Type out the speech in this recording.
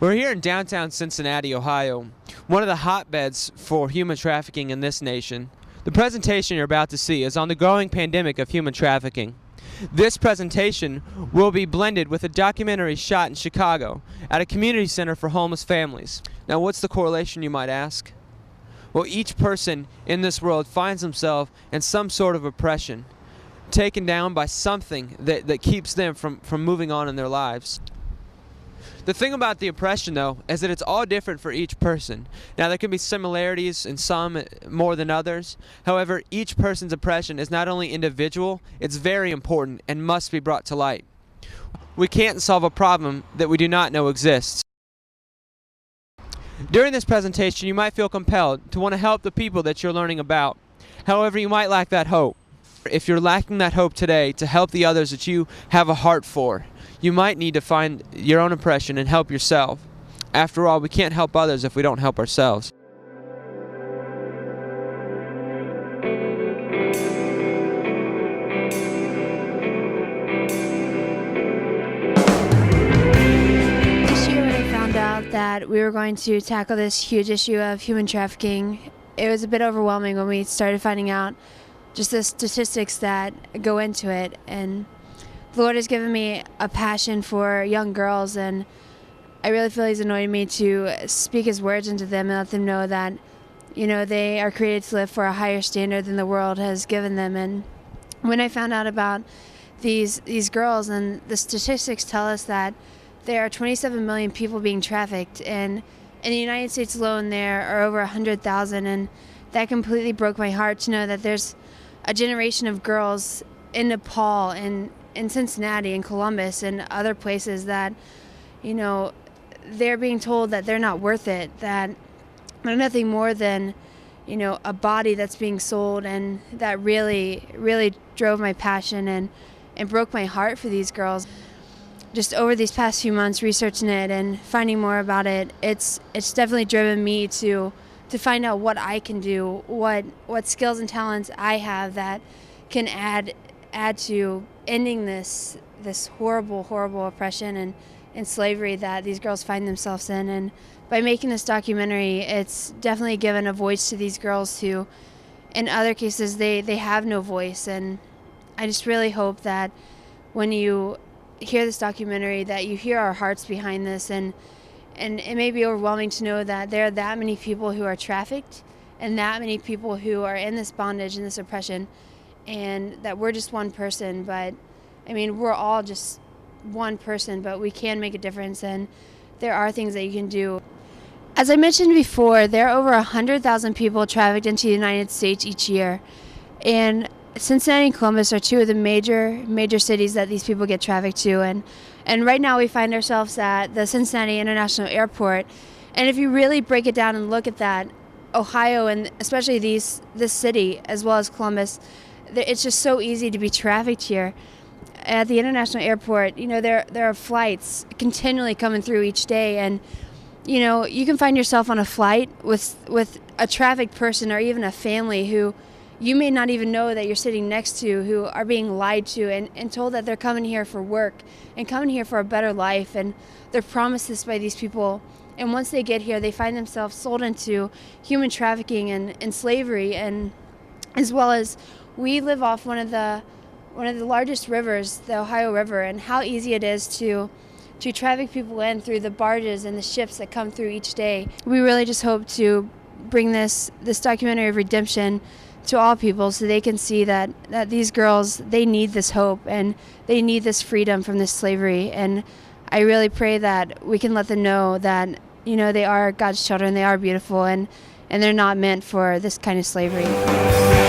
We're here in downtown Cincinnati, Ohio, one of the hotbeds for human trafficking in this nation. The presentation you're about to see is on the growing pandemic of human trafficking. This presentation will be blended with a documentary shot in Chicago at a community center for homeless families. Now, what's the correlation, you might ask? Well, each person in this world finds himself in some sort of oppression, taken down by something that keeps them from moving on in their lives. The thing about the oppression, though, is that it's all different for each person. Now, there can be similarities in some more than others. However, each person's oppression is not only individual, it's very important and must be brought to light. We can't solve a problem that we do not know exists. During this presentation, you might feel compelled to want to help the people that you're learning about. However, you might lack that hope. If you're lacking that hope today to help the others that you have a heart for, you might need to find your own oppression and help yourself. After all, we can't help others if we don't help ourselves. This year when I found out that we were going to tackle this huge issue of human trafficking, it was a bit overwhelming when we started finding out just the statistics that go into it. And the Lord has given me a passion for young girls, and I really feel He's anointed me to speak His words into them and let them know that, they are created to live for a higher standard than the world has given them. And when I found out about these girls, and the statistics tell us that there are 27 million people being trafficked, and in the United States alone there are over 100,000, and that completely broke my heart to know that there's a generation of girls in Nepal and in Cincinnati and Columbus and other places that, they're being told that they're not worth it, that they're nothing more than, a body that's being sold. And that really, really drove my passion and broke my heart for these girls. Just over these past few months researching it and finding more about it, it's definitely driven me to find out what I can do, what skills and talents I have that can add to ending this horrible, horrible oppression and slavery that these girls find themselves in. And by making this documentary, it's definitely given a voice to these girls who, in other cases, they have no voice. And I just really hope that when you hear this documentary, that you hear our hearts behind this. And it may be overwhelming to know that there are that many people who are trafficked and that many people who are in this bondage and this oppression, and that we're just one person. But we're all just one person, but we can make a difference, and there are things that you can do. As I mentioned before, there are over 100,000 people trafficked into the United States each year, and Cincinnati and Columbus are two of the major cities that these people get trafficked to. And right now we find ourselves at the Cincinnati International Airport. And if you really break it down and look at that, Ohio, and especially this city as well as Columbus, it's just so easy to be trafficked here. At the International Airport, there are flights continually coming through each day, and you can find yourself on a flight with a trafficked person or even a family who you may not even know that you're sitting next to, who are being lied to and told that they're coming here for work and coming here for a better life, and they're promised this by these people. And once they get here, they find themselves sold into human trafficking and slavery. And as well as, we live off one of the largest rivers, the Ohio River, and how easy it is to traffic people in through the barges and the ships that come through each day. We really just hope to bring this documentary of redemption to all people, so they can see that these girls, they need this hope and they need this freedom from this slavery. And I really pray that we can let them know that they are God's children, they are beautiful, and they're not meant for this kind of slavery.